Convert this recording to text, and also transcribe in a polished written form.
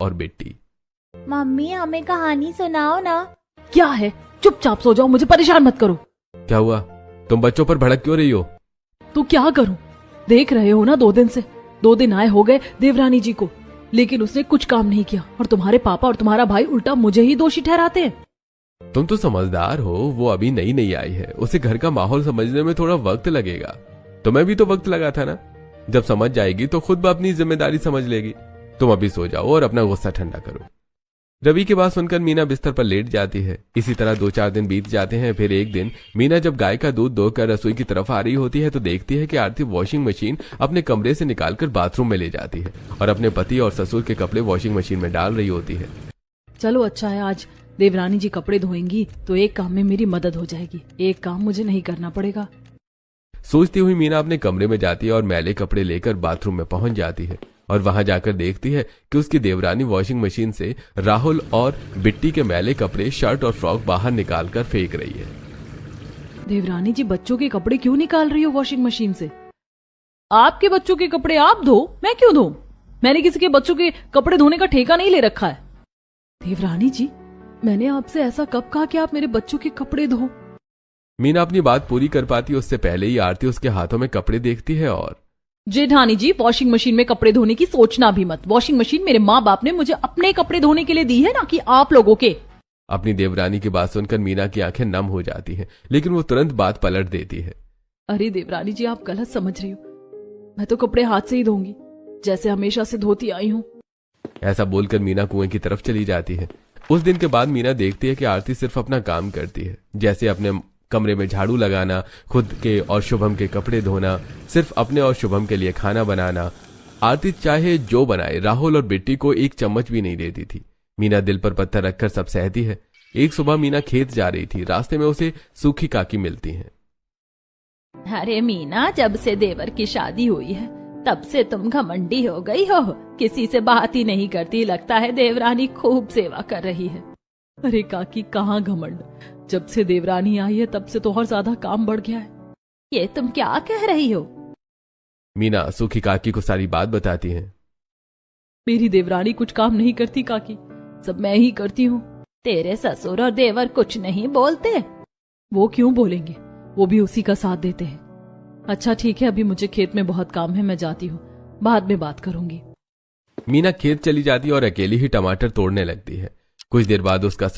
और बिट्टी। मम्मी हमें कहानी सुनाओ ना। क्या है, चुपचाप सो जाओ, मुझे परेशान मत करो। क्या हुआ, तुम बच्चों पर भड़क क्यों रही हो? तो क्या करूं, देख रहे हो ना 2 दिन से 2 दिन आए हो गए देवरानी जी को, लेकिन उसने कुछ काम नहीं किया और तुम्हारे पापा और तुम्हारा भाई उल्टा मुझे ही दोषी ठहराते हैं। तुम तो समझदार हो, वो अभी नई नई आई है, उसे घर का माहौल समझने में थोड़ा वक्त लगेगा। तुम्हें भी तो वक्त लगा था ना, जब समझ जाएगी तो खुद अपनी जिम्मेदारी समझ लेगी। तुम अभी सो जाओ और अपना गुस्सा ठंडा करो। रवि की बात सुनकर मीना बिस्तर पर लेट जाती है। इसी तरह 2-4 दिन बीत जाते हैं। फिर एक दिन मीना जब गाय का दूध दोहकर रसोई की तरफ आ रही होती है तो देखती है कि आरती वॉशिंग मशीन अपने कमरे से निकालकर बाथरूम में ले जाती है और अपने पति और ससुर के कपड़े वॉशिंग मशीन में डाल रही होती है। चलो अच्छा है, आज देवरानी जी कपड़े धोएंगी तो एक काम में मेरी मदद हो जाएगी, एक काम मुझे नहीं करना पड़ेगा। सोचती हुई मीना अपने कमरे में जाती है और मैले कपड़े लेकर बाथरूम में पहुंच जाती है और वहां जाकर देखती है कि उसकी देवरानी वॉशिंग मशीन से राहुल और बिट्टी के मैले कपड़े, शर्ट और फ्रॉक बाहर निकालकर फेंक रही है। देवरानी जी बच्चों के कपड़े क्यों निकाल रही हो वॉशिंग मशीन से? आपके बच्चों के कपड़े आप धो, मैं क्यों धो? मैंने किसी के बच्चों के कपड़े धोने का ठेका नहीं ले रखा है। देवरानी जी, मैंने आपसे ऐसा कब कहा कि आप मेरे बच्चों के कपड़े धो? मीना अपनी बात पूरी कर पाती उससे पहले ही आरती उसके हाथों में कपड़े देखती है और जेठानी जी, वॉशिंग मशीन में कपड़े धोने की सोचना भी मत। वॉशिंग मशीन मेरे माँ बाप ने मुझे अपने कपड़े धोने के लिए दी है, ना कि आप लोगों के। अपनी देवरानी की बात सुनकर मीना की आंखें नम हो जाती हैं, लेकिन वो तुरंत बात पलट देती है। अरे देवरानी जी, आप गलत समझ रही हो। मैं तो कपड़े हाथ से ही धोऊंगी, जैसे हमेशा से धोती आई हूँ। ऐसा बोलकर मीना कुएं की तरफ चली जाती है। उस दिन के बाद मीना देखती है कि आरती सिर्फ अपना काम करती है, जैसे अपने कमरे में झाड़ू लगाना, खुद के और शुभम के कपड़े धोना, सिर्फ अपने और शुभम के लिए खाना बनाना। आरती चाहे जो बनाए राहुल और बिट्टी को एक चम्मच भी नहीं देती थी। मीना दिल पर पत्थर रखकर सब सहती है। एक सुबह मीना खेत जा रही थी, रास्ते में उसे सूखी काकी मिलती हैं। अरे मीना, जब से देवर की शादी हुई है तब से तुम घमंडी हो गई हो, किसी से बात ही नहीं करती। लगता है देवरानी खूब सेवा कर रही है। अरे काकी, कहाँ घमंड, जब से देवरानी आई है तब से तो और ज्यादा काम बढ़ गया है। ये तुम क्या कह रही हो? मीना सूखी काकी को सारी बात बताती है। मेरी देवरानी कुछ काम नहीं करती काकी, सब मैं ही करती हूँ। तेरे ससुर और देवर कुछ नहीं बोलते? वो क्यों बोलेंगे, वो भी उसी का साथ देते हैं। अच्छा ठीक है, अभी मुझे खेत में बहुत काम है, मैं जाती हूँ, बाद में बात करूंगी। मीना खेत चली जाती है और अकेली ही टमाटर तोड़ने लगती है। कुछ देर बाद उसका